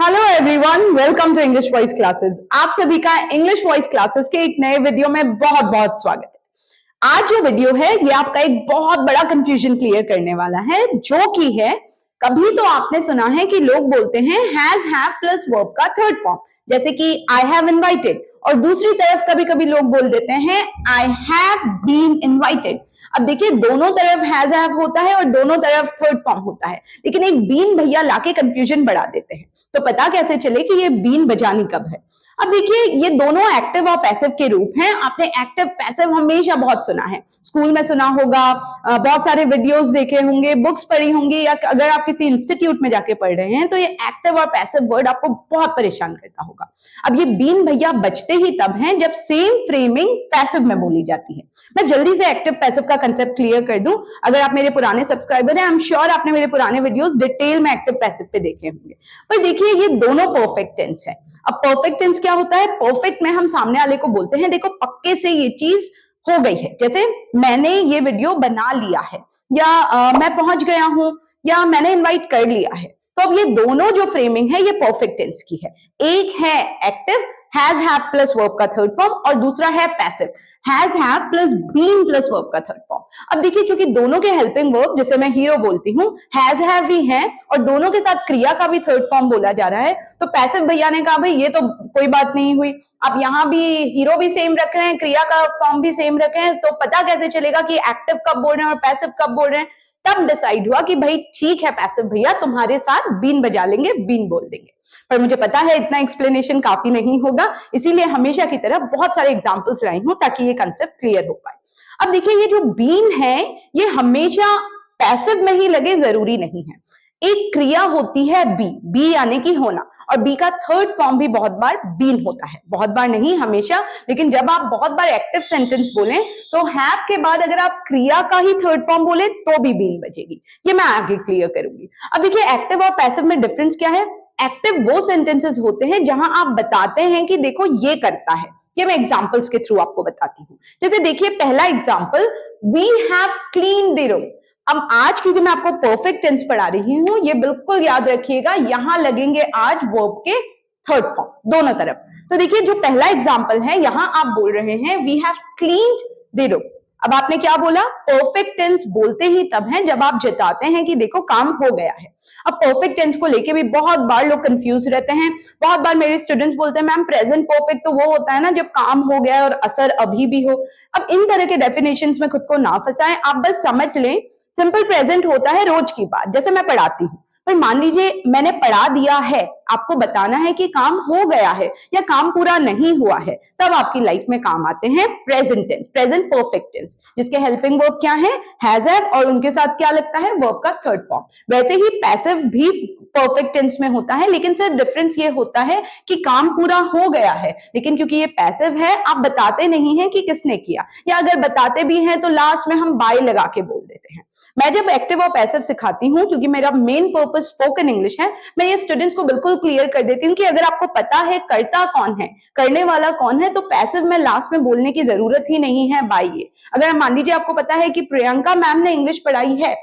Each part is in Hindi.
Hello everyone, welcome to English voice classes. आप सभी का इंग्लिश वॉइस क्लासेस के एक नए वीडियो में बहुत बहुत स्वागत है। आज जो वीडियो है ये आपका एक बहुत बड़ा कंफ्यूजन क्लियर करने वाला है, जो कि है कभी तो आपने सुना है कि लोग बोलते हैं हैज हैव प्लस वर्ब का थर्ड फॉर्म, जैसे कि आई हैव इनवाइटेड, और दूसरी तरफ कभी कभी लोग बोल देते हैं आई हैव बीन इनवाइटेड। अब देखिए, दोनों तरफ हैज हैव होता है और दोनों तरफ थर्ड फॉर्म होता है, लेकिन एक बीन भैया लाके कंफ्यूजन बढ़ा देते हैं। तो पता कैसे चले कि ये बीन बजानी कब है? अब देखिए, ये दोनों एक्टिव और पैसिव के रूप हैं। आपने एक्टिव पैसिव हमेशा बहुत सुना है, स्कूल में सुना होगा, बहुत सारे वीडियोस देखे होंगे, बुक्स पढ़ी होंगी, या अगर आप किसी इंस्टीट्यूट में जाके पढ़ रहे हैं तो ये एक्टिव और पैसिव वर्ड आपको बहुत परेशान करता होगा। अब ये बीन भैया बचते ही तब हैं जब सेम फ्रेमिंग पैसिव में बोली जाती है। मैं जल्दी से एक्टिव पैसिव का कंसेप्ट क्लियर कर दूं। अगर आप मेरे पुराने सब्सक्राइबर हैं, आई एम श्योर आपने मेरे पुराने वीडियोस डिटेल में एक्टिव पैसिव पे देखे होंगे। पर देखिए, ये दोनों परफेक्ट टेंस है। अब परफेक्ट टेंस क्या होता है? परफेक्ट में हम सामने वाले को बोलते हैं देखो पक्के से ये चीज हो गई है, जैसे मैंने ये वीडियो बना लिया है, या मैं पहुंच गया हूं, या मैंने इनवाइट कर लिया है। तो अब ये दोनों जो फ्रेमिंग है ये परफेक्ट टेंस की है। एक है active has have plus verb का थर्ड फॉर्म, और दूसरा है passive has have plus been plus verb का थर्ड फॉर्म। अब देखिए, क्योंकि दोनों के हेल्पिंग वर्ब, जैसे मैं हीरो बोलती हूँ, हैज हैव भी है और दोनों के साथ क्रिया का भी थर्ड फॉर्म बोला जा रहा है, तो पैसिव भैया ने कहा भाई ये तो कोई बात नहीं हुई। आप यहाँ भी हीरो भी सेम रख रहे हैं, क्रिया का फॉर्म भी सेम रखे हैं, तो पता कैसे चलेगा कि एक्टिव कब बोल रहे हैं और पैसिव कब बोल रहे हैं? तब डिसाइड हुआ कि भाई ठीक है पैसिव भैया, तुम्हारे साथ बीन बजा लेंगे, बीन बोल देंगे। पर मुझे पता है इतना एक्सप्लेनेशन काफी नहीं होगा, इसीलिए हमेशा की तरह बहुत सारे एग्जांपल्स लाई हूं ताकि ये कंसेप्ट क्लियर हो पाए। अब देखिए, ये जो बीन है ये हमेशा पैसिव में ही लगे जरूरी नहीं है। एक क्रिया होती है बी, बी यानी कि होना, और बी का थर्ड फॉर्म भी बहुत बार बीन होता है, बहुत बार नहीं हमेशा, लेकिन जब आप बहुत बार एक्टिव सेंटेंस बोलें तो हैव के बाद अगर आप क्रिया का ही थर्ड फॉर्म बोले तो भी बीन बजेगी। ये मैं आगे क्लियर करूंगी। अब देखिए, एक्टिव और पैसिव में डिफरेंस क्या है? एक्टिव वो सेंटेंसेस होते हैं जहां आप बताते हैं कि देखो ये करता है। ये मैं एग्जांपल्स के थ्रू आपको बताती हूँ। जैसे देखिए, पहला example, we have clean the room. अब आज क्योंकि मैं आपको परफेक्ट टेंस पढ़ा रही हूँ, ये बिल्कुल याद रखिएगा, यहां लगेंगे आज वर्ब के थर्ड फॉर्म दोनों तरफ। तो देखिए, जो पहला एग्जांपल है, यहां आप बोल रहे हैं we have cleaned the room. अब आपने क्या बोला? परफेक्ट टेंस बोलते ही तब है जब आप जताते हैं कि देखो काम हो गया है। अब परफेक्ट टेंस को लेके भी बहुत बार लोग कंफ्यूज रहते हैं। बहुत बार मेरे स्टूडेंट्स बोलते हैं मैम प्रेजेंट परफेक्ट तो वो होता है ना जब काम हो गया और असर अभी भी हो। अब इन तरह के डेफिनेशंस में खुद को ना फंसाएं, आप बस समझ लें सिंपल प्रेजेंट होता है रोज की बात, जैसे मैं पढ़ाती हूँ। पर मान लीजिए मैंने पढ़ा दिया है, आपको बताना है कि काम हो गया है या काम पूरा नहीं हुआ है, तब आपकी लाइफ में काम आते हैं present tense, present perfect tense, जिसके हेल्पिंग वर्ब क्या है? हैज हैव, और उनके साथ क्या लगता है? वर्ब का थर्ड फॉर्म। वैसे ही पैसिव भी परफेक्ट टेंस में होता है, लेकिन सिर्फ डिफरेंस ये होता है कि काम पूरा हो गया है, लेकिन क्योंकि ये पैसिव है आप बताते नहीं है कि किसने किया, या अगर बताते भी हैं तो लास्ट में हम बाय लगा के बोल देते हैं। मैं जब एक्टिव और पैसिव सिखाती हूँ, क्योंकि मेरा मेन पर्पस स्पोकन इंग्लिश है, मैं ये स्टूडेंट्स को बिल्कुल क्लियर कर देती हूँ कि अगर आपको पता है करता कौन है, करने वाला कौन है, तो पैसिव में लास्ट में बोलने की जरूरत ही नहीं है बाय ये। अगर मान लीजिए आपको पता है कि प्रियंका मैम ने इंग्लिश पढ़ाई है,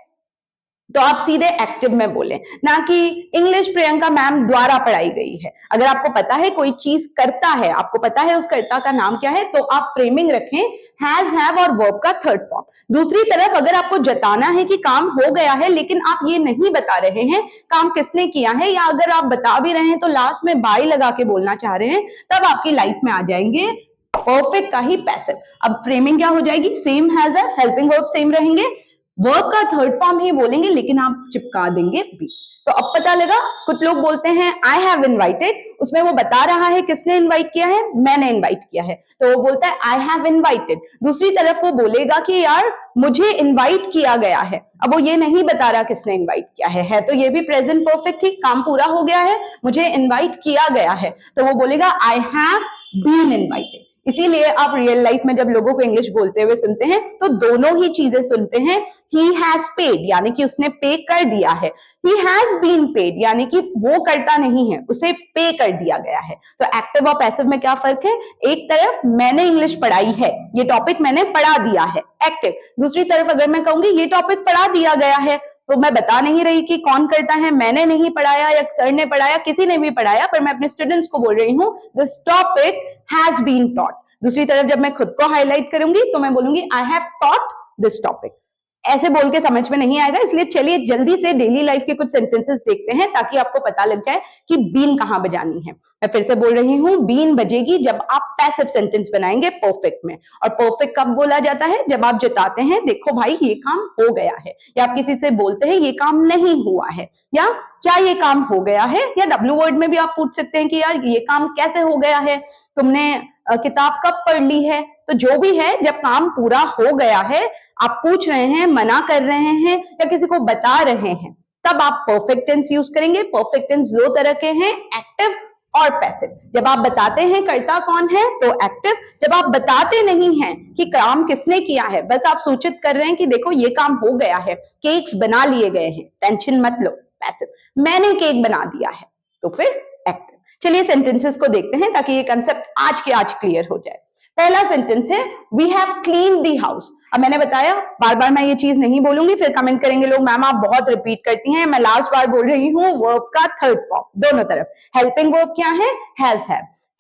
तो आप सीधे एक्टिव में बोलें, ना कि इंग्लिश प्रियंका मैम द्वारा पढ़ाई गई है। अगर आपको पता है कोई चीज करता है, आपको पता है उस कर्ता का नाम क्या है, तो आप फ्रेमिंग रखें हैज हैव और वर्ब का थर्ड फॉर्म। दूसरी तरफ अगर आपको जताना है कि काम हो गया है लेकिन आप ये नहीं बता रहे हैं काम किसने किया है, या अगर आप बता भी रहे हैं तो लास्ट में बाय लगा के बोलना चाह रहे हैं, तब आपकी लाइफ में आ जाएंगे परफेक्ट का ही पैसिव। अब फ्रेमिंग क्या हो जाएगी? Same has have, helping verb same रहेंगे, वर्ब का थर्ड फॉर्म ही बोलेंगे, लेकिन आप चिपका देंगे बी। तो अब पता लगा, कुछ लोग बोलते हैं आई हैव इनवाइटेड, उसमें वो बता रहा है किसने इनवाइट किया है, मैंने इनवाइट किया है, तो वो बोलता है आई हैव इनवाइटेड। दूसरी तरफ वो बोलेगा कि यार मुझे इनवाइट किया गया है, अब वो ये नहीं बता रहा किसने इनवाइट किया है तो ये भी प्रेजेंट परफेक्ट ही, काम पूरा हो गया है, मुझे इनवाइट किया गया है, तो वो बोलेगा आई हैव बीन इनवाइटेड। इसीलिए आप रियल लाइफ में जब लोगों को इंग्लिश बोलते हुए सुनते हैं तो दोनों ही चीजें सुनते हैं। ही हैज पेड यानी कि उसने पे कर दिया है, ही हैज बीन पेड यानी कि वो करता नहीं है, उसे पे कर दिया गया है। तो एक्टिव और पैसिव में क्या फर्क है? एक तरफ मैंने इंग्लिश पढ़ाई है, ये टॉपिक मैंने पढ़ा दिया है, एक्टिव। दूसरी तरफ अगर मैं कहूंगी ये टॉपिक पढ़ा दिया गया है, तो मैं बता नहीं रही कि कौन करता है, मैंने नहीं पढ़ाया या सर ने पढ़ाया, किसी ने भी पढ़ाया, पर मैं अपने स्टूडेंट्स को बोल रही हूँ this topic has been taught. दूसरी तरफ जब मैं खुद को हाईलाइट करूंगी तो मैं बोलूंगी I have taught this topic. ऐसे बोल के समझ में नहीं आएगा, इसलिए चलिए जल्दी से डेली लाइफ के कुछ सेंटेंसेस देखते हैं ताकि आपको पता लग जाए कि बीन कहां बजानी है। मैं फिर से बोल रही हूं, बीन बजेगी जब आप पैसिव सेंटेंस बनाएंगे परफेक्ट में। और परफेक्ट कब बोला जाता है? जब आप जताते हैं देखो भाई ये काम हो गया है, या आप किसी से बोलते हैं ये काम नहीं हुआ है, या क्या ये काम हो गया है, या डब्ल्यू वर्ड में भी आप पूछ सकते हैं कि यार ये काम कैसे हो गया है, तुमने किताब कब पढ़ ली है। तो जो भी है, जब काम पूरा हो गया है, आप पूछ रहे हैं, मना कर रहे हैं या किसी को बता रहे हैं, तब आप परफेक्ट टेंस यूज करेंगे। परफेक्ट टेंस दो तरह के हैं, एक्टिव और पैसिव। जब आप बताते हैं करता कौन है तो एक्टिव, जब आप बताते नहीं हैं कि काम किसने किया है, बस आप सूचित कर रहे हैं कि देखो ये काम हो गया है, केक्स बना लिए गए हैं, टेंशन मत लो, पैसिव। मैंने केक बना दिया है, तो फिर एक्टिव। चलिए सेंटेंसेस को देखते हैं ताकि ये कंसेप्ट आज के आज क्लियर हो जाए। पहला सेंटेंस है we have clean the house. अब मैंने बताया बार बार मैं ये चीज नहीं बोलूंगी, फिर कमेंट करेंगे लोग मैम आप बहुत रिपीट करती हैं। मैं लास्ट बार बोल रही हूँ वर्ब का थर्ड फॉर्म दोनों तरफ। हेल्पिंग वर्ब क्या है? हैज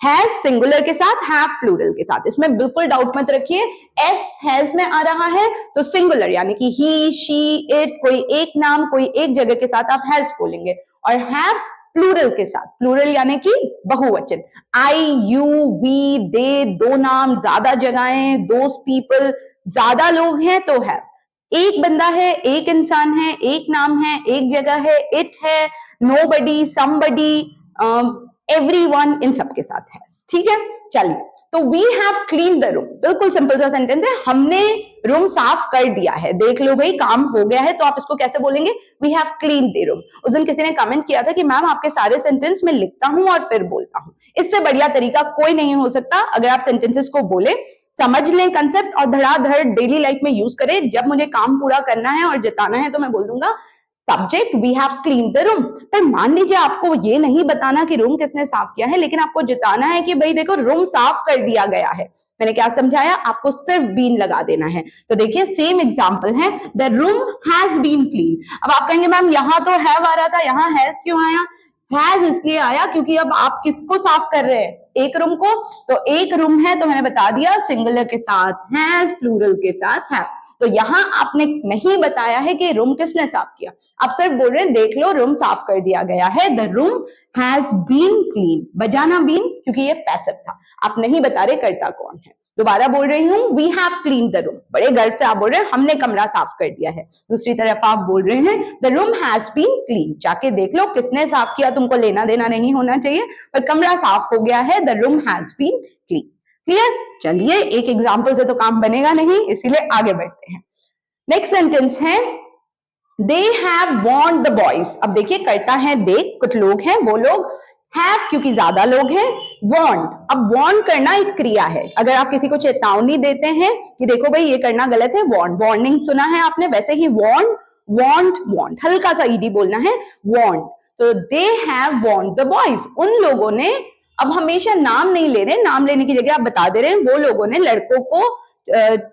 हैज सिंगुलर के साथ, हैव प्लूरल के साथ। इसमें बिल्कुल डाउट मत रखिए, एस हैज में आ रहा है तो सिंगुलर यानी कि ही शी इट, कोई एक नाम कोई एक जगह के साथ आप हैज बोलेंगे। और हैव प्लूरल के साथ, प्लूरल यानी कि बहुवचन, आई यू वी दे, दो नाम ज्यादा जगहें, दोस्त पीपल ज्यादा लोग हैं तो है। एक बंदा है, एक इंसान है, एक नाम है, एक जगह है, इट है, नोबडी, समबडी, एवरीवन, इन सब के साथ है। ठीक है, चलिए तो we have clean the room, बिल्कुल सिंपल सा सेंटेंस है, हमने रूम साफ कर दिया है। देख लो भाई काम हो गया है, तो आप इसको कैसे बोलेंगे? We have clean the room. उस दिन किसी ने कमेंट किया था कि मैम आपके सारे सेंटेंस मैं लिखता हूं और फिर बोलता हूं, इससे बढ़िया तरीका कोई नहीं हो सकता। अगर आप सेंटेंसेस को बोले, समझ लें कंसेप्ट और धड़ाधड़ डेली लाइफ में यूज करें। जब मुझे काम पूरा करना है और जताना है तो मैं बोल दूंगा subject we have clean the room. पर मान लीजिए आपको ये नहीं बताना कि रूम किसने साफ किया है, लेकिन आपको जताना है कि भाई देखो रूम साफ कर दिया गया है। मैंने क्या समझाया? आपको सिर्फ बीन लगा देना है। तो देखिए सेम एग्जांपल है, the room has been clean. अब आप कहेंगे मैम यहाँ तो हैव आ रहा था, यहाँ हैज क्यों आया? हैज इसलिए आया क्योंकि अब आप किसको साफ कर रहे हैं? एक रूम को। तो एक रूम है तो मैंने बता दिया सिंगुलर के साथ हैज, प्लूरल के साथ हैव। तो यहां आपने नहीं बताया है कि रूम किसने साफ किया, आप सिर्फ बोल रहे हैं देख लो रूम साफ कर दिया गया है, the room has been clean. बजाना बीन क्योंकि ये पैसिव था, आप नहीं बता रहे करता कौन है। दोबारा बोल रही हूं, we have clean the room, बड़े गर्व से आप बोल रहे हैं हमने कमरा साफ कर दिया है। दूसरी तरफ आप बोल रहे हैं the room has been clean, जाके देख लो किसने साफ किया, तुमको लेना देना नहीं होना चाहिए, पर कमरा साफ हो गया है, the room has been clean. Clear? चलिए एक एग्जाम्पल से तो काम बनेगा नहीं, इसीलिए आगे बढ़ते हैं। नेक्स्ट सेंटेंस है दे हैव वार्न्ड द बॉयज। अब देखिए करता है दे, कुछ लोग हैं, वो लोग, हैव क्योंकि ज्यादा लोग हैं, वार्न्ड। अब वार्न करना एक क्रिया है। अगर आप किसी को चेतावनी देते हैं कि देखो भाई ये करना गलत है, वार्न, वार्निंग सुना है आपने, वैसे ही वार्न, वार्न्ड, वार्न, हल्का सा ईडी बोलना है, वार्न्ड। तो दे हैव वार्न्ड द बॉयज, उन लोगों ने, अब हमेशा नाम नहीं ले रहे, नाम लेने की जगह आप बता दे रहे हैं वो लोगों ने लड़कों को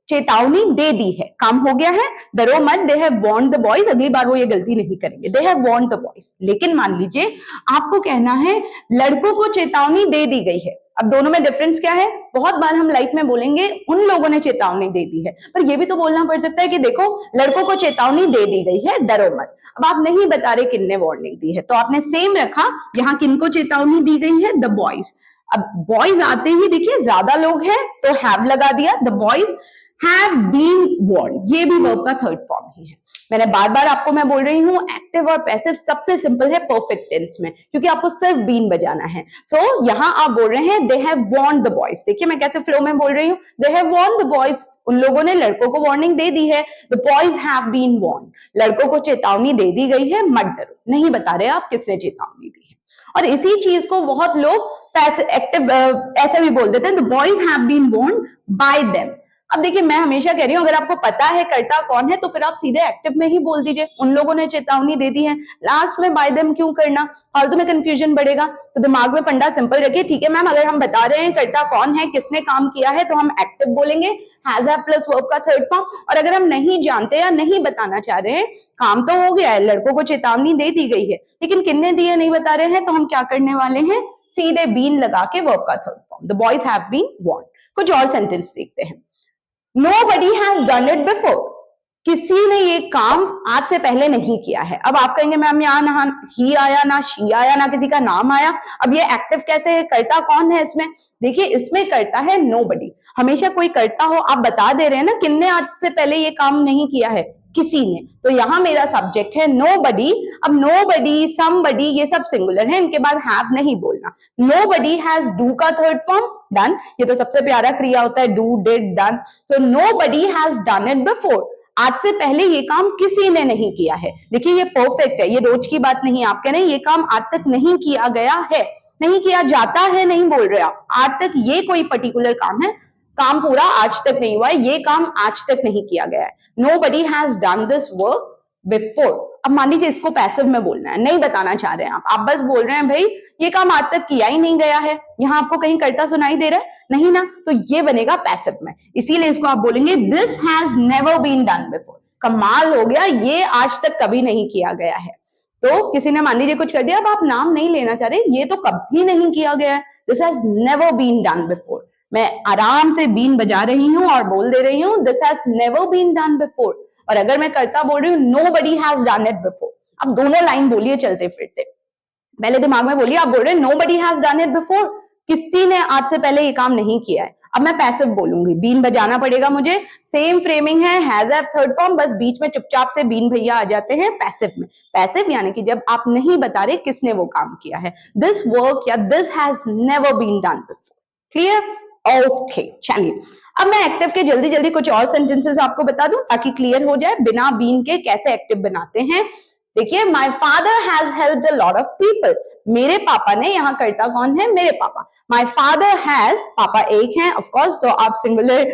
चेतावनी दे दी है, काम हो गया है, डरो मत, दे हैव वार्न्ड द बॉयज, अगली बार वो ये गलती नहीं करेंगे, दे हैव वार्न्ड द बॉयज। लेकिन मान लीजिए आपको कहना है लड़कों को चेतावनी दे दी गई है। अब दोनों में डिफरेंस क्या है? बहुत बार हम लाइफ में बोलेंगे उन लोगों ने चेतावनी दे दी है, पर ये भी तो बोलना पड़ सकता है कि देखो लड़कों को चेतावनी दे दी गई है, डरो मत। अब आप नहीं बता रहे किनने वार्निंग दी है, तो आपने सेम रखा, यहाँ किनको चेतावनी दी गई है? The boys. अब बॉयज आते ही देखिए ज्यादा लोग हैं तो हैव लगा दिया, the boys have been warned, ये भी वर्ब का थर्ड फॉर्म ही है। मैंने बार बार आपको मैं बोल रही हूँ एक्टिव और पैसिव सबसे सिंपल है परफेक्ट टेंस में, क्योंकि आपको सिर्फ बीन बजाना है। सो यहाँ आप बोल रहे हैं they have warned the boys. देखिए मैं कैसे फ्लो में बोल रही हूँ, they have warned the boys, उन लोगों ने लड़कों को वार्निंग दे दी है, the boys have been warned, लड़कों को चेतावनी दे दी गई है, मत डरो। नहीं बता रहे आप किसने चेतावनी दी है। और इसी चीज को बहुत लोग एक्टिव ऐसे भी बोल देते हैं, the boys have been warned by them. अब देखिए, मैं हमेशा कह रही हूँ, अगर आपको पता है कर्ता कौन है तो फिर आप सीधे एक्टिव में ही बोल दीजिए। उन लोगों ने चेतावनी दे दी है, लास्ट में बाय देम क्यों करना, फालतू में कंफ्यूजन बढ़ेगा। तो दिमाग में फंडा सिंपल रखिए, ठीक है मैम, अगर हम बता रहे हैं कर्ता कौन है, किसने काम किया है, तो हम एक्टिव बोलेंगे, हैज हैव प्लस वर्ब का थर्ड फॉर्म। और अगर हम नहीं जानते या नहीं बताना चाह रहे हैं, काम तो हो गया है, लड़कों को चेतावनी दे दी गई है, लेकिन किसने दी है नहीं बता रहे हैं, तो हम क्या करने वाले हैं, सीधे बीन लगा के वर्ब का third form, the boys have been warn. कुछ और सेंटेंस देखते हैं। Nobody has done it before. किसी ने ये काम आज से पहले नहीं किया है। अब आप कहेंगे मैम यहाँ ना ही आया, ना शी आया, ना किसी का नाम आया, अब ये एक्टिव कैसे है, कर्ता कौन है इसमें? देखिए, इसमें कर्ता है nobody। हमेशा कोई कर्ता हो, आप बता दे रहे हैं ना किसने आज से पहले ये काम नहीं किया है, किसी ने, तो यहां मेरा सब्जेक्ट है nobody। अब nobody, somebody ये सब सिंगुलर है, इनके बाद have नहीं बोलना। nobody has do का थर्ड फॉर्म डन, ये तो सबसे प्यारा क्रिया होता है, do, did, done। so nobody has done it before। आज से पहले ये काम किसी ने नहीं किया है। देखिए, ये परफेक्ट है, ये रोज की बात नहीं, आप कह रहे हैं ये काम आज तक नहीं किया गया है, नहीं किया जाता है, नहीं बोल रहे आप, आज तक ये कोई पर्टिकुलर काम है, काम पूरा आज तक नहीं हुआ है, ये काम आज तक नहीं किया गया है। Nobody has done this work before। अब मान लीजिए इसको पैसिव में बोलना है, नहीं बताना चाह रहे हैं आप बस बोल रहे हैं भाई ये काम आज तक किया ही नहीं गया है। यहाँ आपको कहीं कर्ता सुनाई दे रहा है नहीं ना, तो ये बनेगा पैसिव में, इसीलिए इसको आप बोलेंगे this has never been done before. कमाल हो गया, ये आज तक कभी नहीं किया गया है। तो किसी ने मान लीजिए कुछ कर दिया, अब आप नाम नहीं लेना चाह रहे, ये तो कभी नहीं किया गया है, this has never been done before. मैं आराम से बीन बजा रही हूं और बोल दे रही हूं this has never been done before. और अगर मैं कर्ता बोल रही हूँ nobody has done it before. अब दोनों लाइन बोलिए चलते फिरते, पहले दिमाग में बोलिए, आप बोल रहे हैं nobody has done it before, किसी ने आज से पहले ये काम नहीं किया है। अब मैं पैसिव बोलूंगी, बीन बजाना पड़ेगा मुझे, सेम फ्रेमिंग है, हैज हैव थर्ड फॉर्म, बस बीच में चुपचाप से बीन भैया आ जाते हैं पैसिव में। पैसिव यानी कि जब आप नहीं बता रहे किसने वो काम किया है, दिस वर्क या this has never been done before. Clear? Okay, चलिए अब मैं एक्टिव के जल्दी जल्दी कुछ और सेंटेंसेस आपको बता दूं ताकि क्लियर हो जाए बिना बीन के कैसे एक्टिव बनाते हैं। देखिए, my father has helped a lot of people. मेरे पापा ने, यहाँ कर्ता कौन है, मेरे पापा। माय फादर हैज, पापा एक है ऑफ कोर्स, तो आप सिंगुलर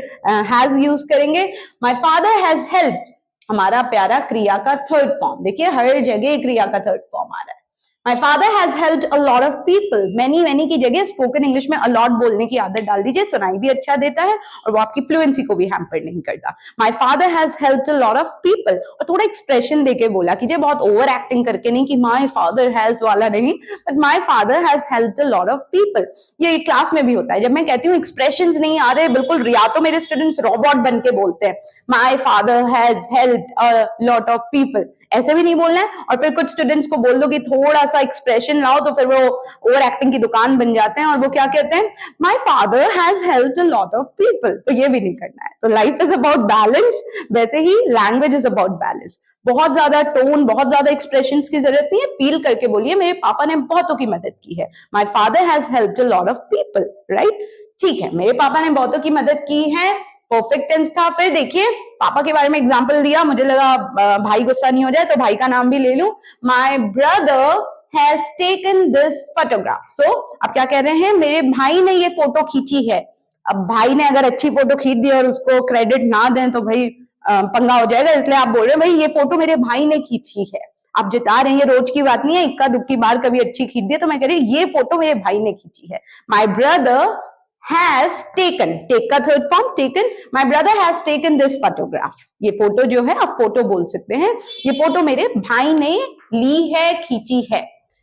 हैज यूज करेंगे। माय फादर हैज हेल्प्ड, हमारा प्यारा क्रिया का थर्ड फॉर्म। देखिए, हर जगह क्रिया का थर्ड फॉर्म आ रहा है। My father has helped a lot of people। many की जगह स्पोकन इंग्लिश में a lot बोलने की आदत डाल दीजिए, सुनाई भी अच्छा देता है और वो आपकी फ्लुएंसी को भी हैम्पर नहीं करता। My father has helped a lot of people। और थोड़ा एक्सप्रेशन देके बोला कीजिए, बहुत ओवर एक्टिंग करके नहीं कि my father has वाला नहीं, but my father has helped a lot of people। ये क्लास में भी होता है, जब मैं कहती हूँ एक्सप्रेशंस नहीं आ रहे बिल्कुल, या तो मेरे स्टूडेंट्स रोबोट बन के बोलते हैं my father has helped a lot of people, ऐसे भी नहीं बोलना है। और फिर कुछ स्टूडेंट्स को बोल दो कि थोड़ा सा एक्सप्रेशन लाओ, तो फिर वो ओवर एक्टिंग की दुकान बन जाते हैं और वो क्या कहते हैं, my father has helped a lot of people. तो ये भी नहीं करना है। तो लाइफ इज अबाउट बैलेंस, वैसे ही लैंग्वेज इज अबाउट बैलेंस। बहुत ज्यादा टोन, बहुत ज्यादा एक्सप्रेशंस की जरूरत नहीं है, फील करके बोलिए मेरे पापा ने बहुतों की मदद की है, my father has helped a lot of people, right? ठीक है, मेरे पापा ने बहुतों की मदद की है, परफेक्ट टेंस था। फिर देखिए, पापा के बारे में एग्जांपल दिया, मुझे लगा भाई गुस्सा नहीं हो जाए तो भाई का नाम भी ले लूं। My brother has taken this photograph. So अब क्या कह रहे हैं, मेरे भाई ने ये फोटो खींची है। अब भाई ने अगर अच्छी फोटो खींच दी और उसको क्रेडिट ना दें तो भाई पंगा हो जाएगा, इसलिए आप बोल रहे हैं भाई ये फोटो मेरे भाई ने खींची है। आप जिता रहे हैं, ये रोज की बात नहीं है, इक्का दुक्की बार कभी अच्छी खींच दी, तो मैं कह रही हूँ ये फोटो मेरे भाई ने खींची है। My brother has taken, take का third form taken, my brother has taken this photograph। ये फोटो जो है आप फोटो बोल सकते हैं, ये फोटो मेरे भाई ने ली है, खींची है।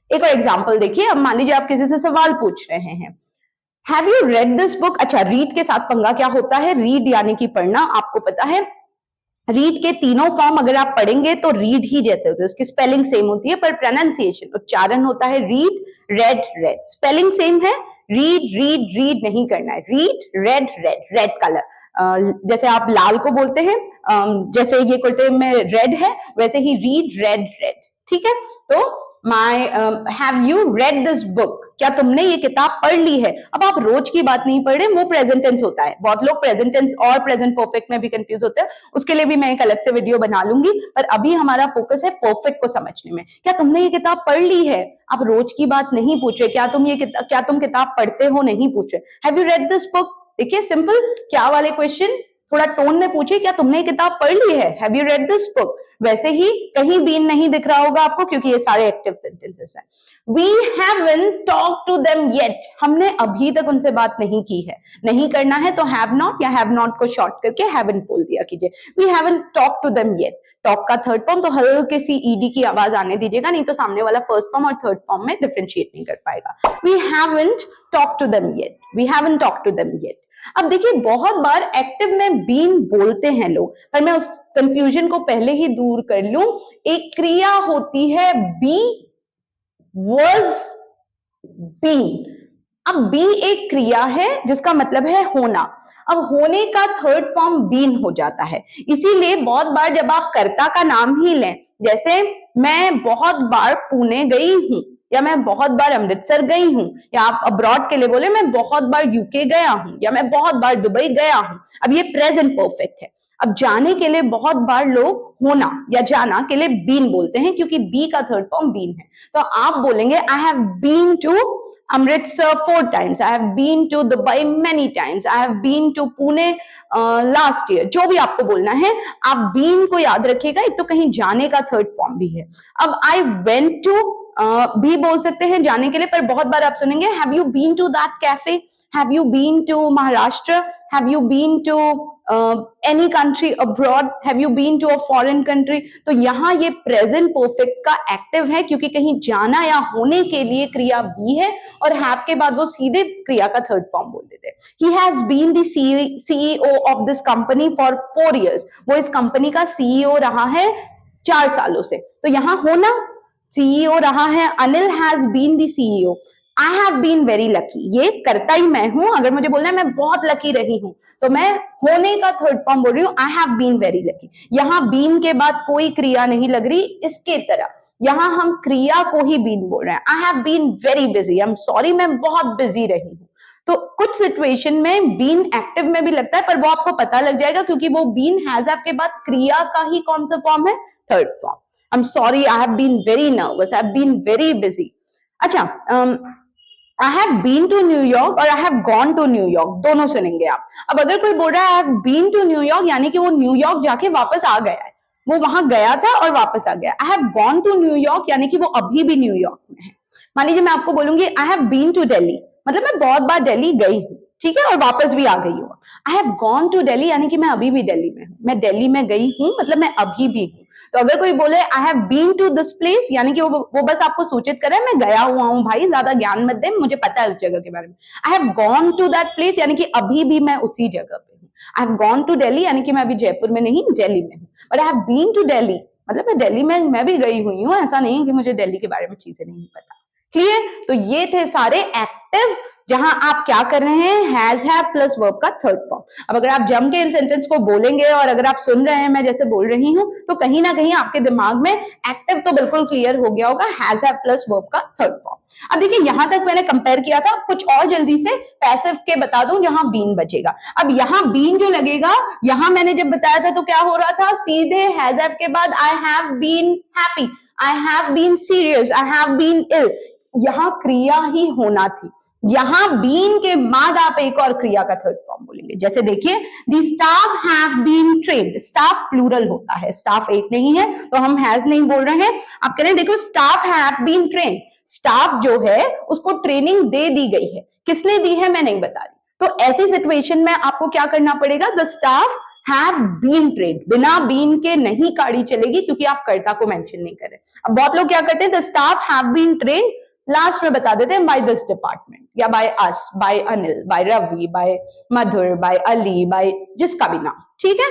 एक और एग्जांपल देखिए, अब मान लीजिए आप किसी से सवाल पूछ रहे हैं, have you read this book. अच्छा, रीड के साथ पंगा क्या होता है, रीड यानी कि पढ़ना, आपको पता है रीड के तीनों फॉर्म अगर आप पढ़ेंगे तो रीड ही जैसे होते हैं, उसकी स्पेलिंग सेम होती है पर प्रोनाउंसिएशन, उच्चारण होता है read, red, red. Spelling same है, रीड रीड रीड नहीं करना है, read, red, red, red colour. जैसे आप लाल को बोलते हैं, जैसे ये कुर्ते में रेड है, वैसे ही रीड, रेड, रेड। ठीक है, तो my have you read this book, क्या तुमने ये किताब पढ़ ली है। अब आप रोज की बात नहीं पढ़ रहे, वो प्रेजेंट टेंस होता है, बहुत लोग प्रेजेंट टेंस और प्रेजेंट परफेक्ट में भी कंफ्यूज होते हैं, उसके लिए भी मैं एक अलग से वीडियो बना लूंगी, पर अभी हमारा फोकस है परफेक्ट को समझने में। क्या तुमने ये किताब पढ़ ली है, आप रोज की बात नहीं पूछ रहे, क्या तुम किताब पढ़ते हो नहीं पूछ रहे, have you read this book. देखिए, सिंपल क्या वाले क्वेश्चन, थोड़ा टोन में पूछे क्या तुमने ये किताब पढ़ ली है, have you read this book. वैसे ही कहीं बीन नहीं दिख रहा होगा आपको क्योंकि ये सारे एक्टिव सेंटेंसेस हैं। We haven't talked to them yet, हमने अभी तक उनसे बात नहीं की है। नहीं करना है तो have not या have not को शॉर्ट करके haven't बोल दिया कीजिए। We haven't talked to them yet। Talk का थर्ड फॉर्म तो हल्के सी ईडी की आवाज आने दीजिएगा, नहीं तो सामने वाला फर्स्ट फॉर्म और थर्ड फॉर्म में डिफरेंशिएट नहीं कर पाएगा। We haven't talked to them yet, we haven't talked to them yet। अब देखिए बहुत बार एक्टिव में बीन बोलते हैं लोग, पर मैं उस कंफ्यूजन को पहले ही दूर कर लूं। एक क्रिया होती है बी, was, been। अब बी एक क्रिया है जिसका मतलब है होना। अब होने का थर्ड फॉर्म बीन हो जाता है। इसीलिए बहुत बार जब आप कर्ता का नाम ही लें, जैसे मैं बहुत बार पुणे गई हूं, या मैं बहुत बार अमृतसर गई हूं, या आप अब्रॉड के लिए बोले मैं बहुत बार यूके गया हूं, या मैं बहुत बार दुबई गया हूं। अब ये प्रेजेंट परफेक्ट है। अब जाने के लिए बहुत बार लोग होना या जाना के लिए बीन बोलते हैं क्योंकि बी का थर्ड फॉर्म बीन है। तो आप बोलेंगे I have been to Amritsar 4 times, I have been to Dubai many times, I have been to Pune last year। जो भी आपको बोलना है आप बीन को याद रखिएगा, एक तो कहीं जाने का थर्ड फॉर्म भी है। अब I went to भी बोल सकते हैं जाने के लिए, पर बहुत बार आप सुनेंगे have you been to that cafe, have you been to Maharashtra, have you been to any country abroad, have you been to a foreign country। तो यहाँ ये प्रेजेंट परफेक्ट का एक्टिव है क्योंकि कहीं जाना या होने के लिए क्रिया बी है, और हैव के बाद वो सीधे क्रिया का थर्ड फॉर्म बोल देते हैं। He has been the CEO of this company for 4 years। वो इस कंपनी का सीईओ रहा है 4 सालों से। तो यहाँ होना सीईओ रहा है, Anil has been the CEO. I have been very lucky, ये करता ही मैं हूं। अगर मुझे बोलना है मैं बहुत लकी रही हूं तो मैं होने का थर्ड फॉर्म बोल रही हूं, I have been very lucky. यहां बीन के बाद कोई क्रिया नहीं लग रही, इसके तरह यहां हम क्रिया को ही बीन बोल रहे हैं। I have been very busy, I am sorry मैं बहुत बिजी रही हूं। तो कुछ सिचुएशन में बीन एक्टिव में भी लगता है, पर वो आपको पता लग जाएगा क्योंकि वो बीन हैज हैव के बाद क्रिया का ही कौन सा फॉर्म है, third form. I am sorry, I have been very nervous, I have been very busy. अच्छा, I have been to New York और I have gone to New York, दोनों सुनेंगे आप। अब अगर कोई बोल रहा है I have been to New York, यानी कि वो न्यूयॉर्क जाके वापस आ गया है, वो वहां गया था और वापस आ गया। I have gone to New York यानी कि वो अभी भी न्यूयॉर्क में है। मान लीजिए मैं आपको बोलूंगी I have been to Delhi, मतलब मैं बहुत बार दिल्ली गई हूँ, ठीक है, और वापस भी आ गई हूँ। I have gone to Delhi यानी कि मैं अभी भी दिल्ली में हूँ, मैं दिल्ली में गई हूँ मतलब मैं अभी भी हूँ। तो अगर कोई बोले I have been to this place, यानी कि वो बस आपको सूचित करे मैं गया हुआ हूँ भाई, ज्यादा ज्ञान मत दे, मुझे पता है उस जगह के बारे में। I have gone to that place यानी कि अभी भी मैं उसी जगह पे हूँ। I have gone to Delhi यानी कि मैं अभी जयपुर में नहीं, दिल्ली में हूँ। But I have been to Delhi मतलब मैं दिल्ली में मैं भी गई हुई हूँ, ऐसा नहीं कि मुझे दिल्ली के बारे में चीजें नहीं पता। क्लियर? तो ये थे सारे एक्टिव जहां आप क्या कर रहे हैं, हैज हैव प्लस वर्ब का थर्ड फॉर्म। अब अगर आप जम के इन सेंटेंस को बोलेंगे और अगर आप सुन रहे हैं मैं जैसे बोल रही हूं, तो कहीं ना कहीं आपके दिमाग में एक्टिव तो बिल्कुल क्लियर हो गया होगा, हैज हैव प्लस वर्ब का थर्ड फॉर्म। अब देखिए यहां तक मैंने कंपेयर किया था, कुछ और जल्दी से पैसिव के बता दूं जहां बीन बचेगा। अब यहां बीन जो लगेगा, यहां मैंने जब बताया था तो क्या हो रहा था, सीधे हैज हैव के बाद I have been happy, I have been serious, I have been ill, यहां क्रिया ही होना थी। यहां बीन के बाद आप एक और क्रिया का थर्ड फॉर्म बोलेंगे। जैसे देखिए, the staff have been trained, staff plural होता है, स्टाफ एक नहीं है तो हम हैज नहीं बोल रहे हैं। आप कह रहे हैं देखो staff have been trained, staff जो है उसको ट्रेनिंग दे दी गई है, किसने दी है मैं नहीं बता रही। तो ऐसी सिचुएशन में आपको क्या करना पड़ेगा, the staff have been trained, बिना बीन के नहीं काड़ी चलेगी क्योंकि आप कर्ता को मेंशन नहीं कर रहे। अब बहुत लोग क्या करते हैं, the staff have been trained last में बता देते हैं बाय दिस डिपार्टमेंट या by us, by Anil, by Ravi, by Madhur, by Ali, by जिसका भी नाम, ठीक है।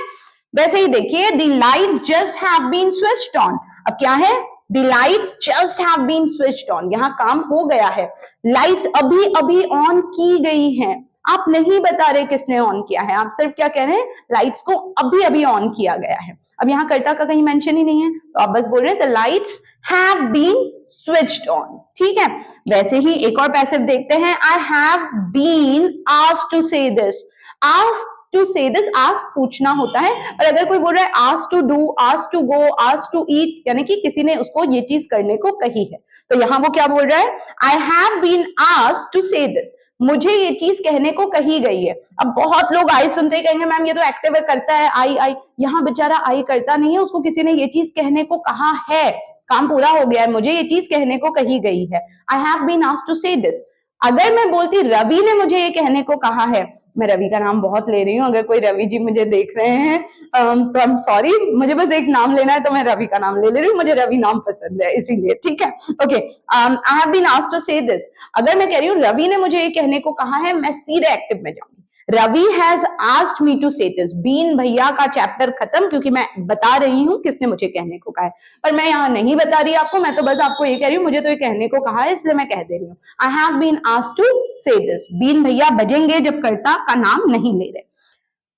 वैसे ही देखिए, the lights just have been switched on, अब क्या है, the lights just have been switched on, यहां काम हो गया है, लाइट्स अभी अभी ऑन की गई हैं। आप नहीं बता रहे किसने ऑन किया है, आप सिर्फ क्या कह रहे हैं, लाइट्स को अभी अभी ऑन किया गया है। अब यहाँ कर्ता का कहीं मेंशन ही नहीं है तो आप बस बोल रहे हैं the lights have been switched on, ठीक है। वैसे ही एक और पैसिव देखते हैं, I have been asked to say this, asked to say this, ask पूछना होता है, और अगर कोई बोल रहा है ask to do, ask to go, ask to eat, यानी कि किसी ने उसको ये चीज करने को कही है, तो यहां वो क्या बोल रहा है, I have been asked to say this, मुझे ये चीज कहने को कही गई है। अब बहुत लोग आई सुनते ही कहेंगे मैम ये तो एक्टिव करता है, आई। यहाँ बेचारा आई करता नहीं है, उसको किसी ने ये चीज कहने को कहा है, काम पूरा हो गया है, मुझे ये चीज कहने को कही गई है। I have been asked to say this. अगर मैं बोलती रवि ने मुझे ये कहने को कहा है, मैं रवि का नाम बहुत ले रही हूँ, अगर कोई रवि जी मुझे देख रहे हैं तो आई एम सॉरी, मुझे बस एक नाम लेना है तो मैं रवि का नाम ले रही हूँ, मुझे रवि नाम पसंद है इसीलिए, ठीक है। Okay, I have been asked to say this. अगर मैं कह रही हूँ रवि ने मुझे ये कहने को कहा है, मैं सीधे एक्टिव में जाऊंगी। Ravi has asked me to say this. Been भैया का चैप्टर खत्म, क्योंकि मैं बता रही हूँ किसने मुझे कहने को कहा है, पर मैं यहाँ नहीं बता रही आपको, मैं तो बस आपको ये कह रही हूँ मुझे तो ये कहने को कहा है, इसलिए मैं कह दे रही हूँ। I have been asked to say this. Been भैया बजेंगे जब कर्ता का नाम नहीं ले रहे।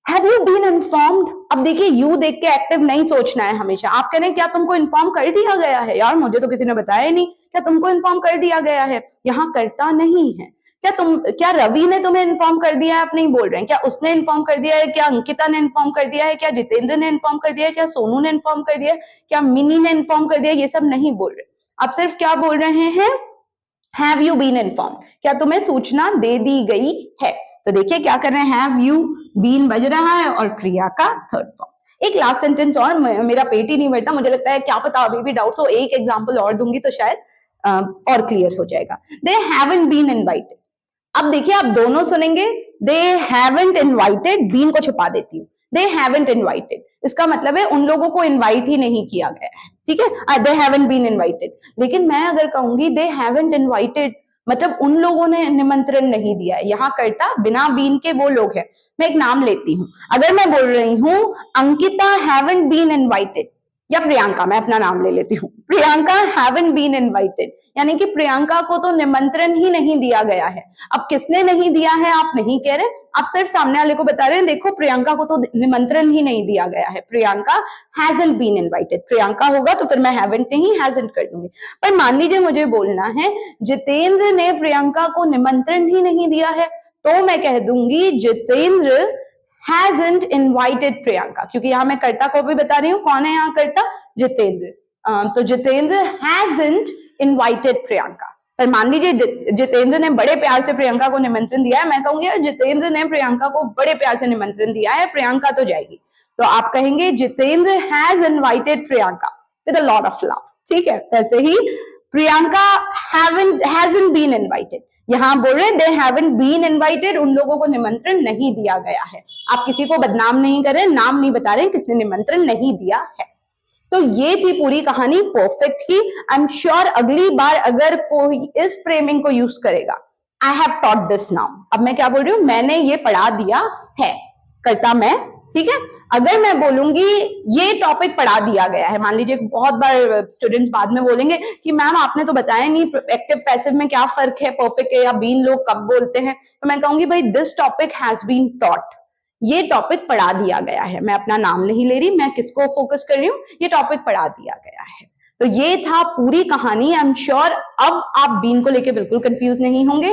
Have you been informed? अब देखिए यू देख के एक्टिव नहीं सोचना है हमेशा। आप कह रहे हैं क्या तुमको इन्फॉर्म कर दिया गया है? यार मुझे तो किसी ने बताया ही नहीं, क्या तुमको इन्फॉर्म कर दिया गया है? यहाँ करता नहीं है। क्या रवि ने तुम्हें इन्फॉर्म कर दिया है? आप नहीं बोल रहे हैं। क्या उसने इन्फॉर्म कर दिया है? क्या अंकिता ने इन्फॉर्म कर दिया है? क्या जितेंद्र ने इन्फॉर्म कर दिया है? क्या सोनू ने इन्फॉर्म कर दिया है? क्या मिनी ने इन्फॉर्म कर दिया है? ये सब नहीं बोल रहे, आप सिर्फ क्या बोल रहे हैं? Have you been inform? क्या तुम्हें सूचना दे दी गई है? तो देखिए क्या कर रहे हैं, हैव यू बीन बज रहा है और क्रिया का थर्ड फॉर्म। एक लास्ट सेंटेंस और, मेरा पेट ही नहीं भरता, मुझे लगता है क्या पता अभी भी डाउट्स हो, एक एग्जांपल और दूंगी तो शायद और क्लियर हो जाएगा। They haven't been invited. अब देखिए आप दोनों सुनेंगे, दे हैवंट इनवाइटेड, बीन को छुपा देती हूँ, दे हैवंट इनवाइटेड, इसका मतलब है उन लोगों को इनवाइट ही नहीं किया गया है, ठीक है, दे हैवंट बीन इनवाइटेड। लेकिन मैं अगर कहूंगी दे हैवंट इनवाइटेड, मतलब उन लोगों ने निमंत्रण नहीं दिया है। यहाँ करता बिना बीन के वो लोग हैं। मैं एक नाम लेती हूँ, अगर मैं बोल रही हूँ अंकिता हैवंट बीन इनवाइटेड, या प्रियंका, मैं अपना नाम ले लेती हूँ, प्रियंका हैवंट बीन इनवाइटेड, यानी कि प्रियंका को तो निमंत्रण ही नहीं दिया गया है। अब किसने नहीं दिया है आप नहीं कह रहे, आप सिर्फ सामने वाले को बता रहे हैं देखो प्रियंका को तो निमंत्रण ही नहीं दिया गया है, Priyanka hasn't been invited. Priyanka होगा तो फिर मैं हैवंट नहीं हैजंट कर दूंगी। पर मान लीजिए मुझे बोलना है जितेंद्र ने प्रियंका को निमंत्रण ही नहीं दिया है, तो मैं कह दूंगी जितेंद्र hasn't invited प्रियंका, क्योंकि यहाँ मैं कर्ता को भी बता रही हूँ, कौन है यहाँ कर्ता, जितेंद्र। तो जितेंद्र hasn't invited प्रियंका। पर मान लीजिए जितेंद्र ने बड़े प्यार से प्रियंका को निमंत्रण दिया है, मैं कहूंगी जितेंद्र ने प्रियंका को बड़े प्यार से निमंत्रण दिया है, प्रियंका तो जाएगी। तो आप कहेंगे Jitendra has invited Priyanka with a lot of love, ठीक है। वैसे ही प्रियंका hasn't been invited, यहाँ बोल रहे दे हैवंट बीन इनवाइटेड, उन लोगों को निमंत्रण नहीं दिया गया है। आप किसी को बदनाम नहीं कर रहे, नाम नहीं बता रहे किसने निमंत्रण नहीं दिया है। तो ये थी पूरी कहानी परफेक्ट की। आई एम श्योर अगली बार अगर कोई इस फ्रेमिंग को यूज करेगा, I have taught this now, अब मैं क्या बोल रही हूँ, मैंने ये पढ़ा दिया है, करता मैं, ठीक है। अगर मैं बोलूंगी ये टॉपिक पढ़ा दिया गया है, मान लीजिए बहुत बार स्टूडेंट्स बाद में बोलेंगे कि मैम आपने तो बताया नहीं एक्टिव पैसिव में क्या फर्क है, परफेक्ट है या बीन लोग कब बोलते हैं, तो मैं कहूंगी भाई this topic has been taught, ये टॉपिक पढ़ा दिया गया है। मैं अपना नाम नहीं ले रही, मैं किसको फोकस कर रही हूँ, ये टॉपिक पढ़ा दिया गया है। तो ये था पूरी कहानी। आई एम श्योर अब आप बीन को लेके बिल्कुल कंफ्यूज नहीं होंगे।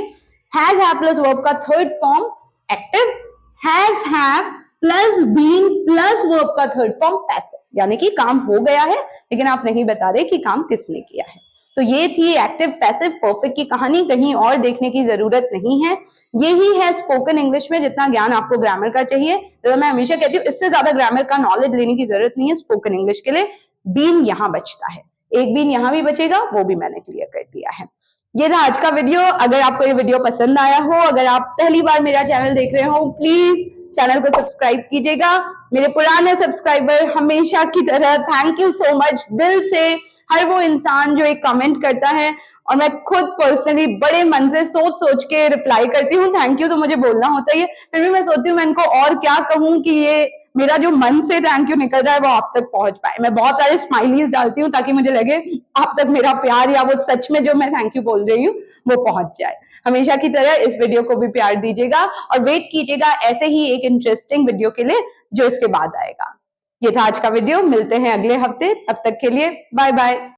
हैज हैव प्लस वर्ब का third form active, has have plus been plus verb का थर्ड फॉर्म पैसिव, यानी कि काम हो गया है लेकिन आप नहीं बता रहे कि काम किसने किया है। तो ये थी एक्टिव पैसिव परफेक्ट की कहानी, कहीं और देखने की जरूरत नहीं है। यही है स्पोकन इंग्लिश में जितना ज्ञान आपको ग्रामर का चाहिए। तो मैं हमेशा कहती हूँ इससे ज्यादा ग्रामर का नॉलेज लेने की जरूरत नहीं है स्पोकन इंग्लिश के लिए। बीन यहाँ बचता है, एक बीन यहाँ भी बचेगा, वो भी मैंने क्लियर कर दिया है। ये था आज का वीडियो। अगर आपको ये वीडियो पसंद आया हो, अगर आप पहली बार मेरा चैनल देख रहे हो, प्लीज चैनल को सब्सक्राइब कीजिएगा। मेरे पुराने सब्सक्राइबर हमेशा की तरह थैंक यू सो मच दिल से। हर वो इंसान जो एक कमेंट करता है और मैं खुद पर्सनली बड़े मन से सोच के रिप्लाई करती हूँ, थैंक यू तो मुझे बोलना होता ही है, फिर भी मैं सोचती हूँ मैं इनको और क्या कहूँ कि ये मेरा जो मन से थैंक यू निकल रहा है वो आप तक पहुंच पाए। मैं बहुत सारे स्माइलीज डालती हूँ ताकि मुझे लगे आप तक मेरा प्यार या वो सच में जो मैं थैंक यू बोल रही हूँ वो पहुंच जाए। हमेशा की तरह इस वीडियो को भी प्यार दीजिएगा और वेट कीजिएगा ऐसे ही एक इंटरेस्टिंग वीडियो के लिए जो इसके बाद आएगा। ये था आज का वीडियो, मिलते हैं अगले हफ्ते, तब तक के लिए बाय बाय।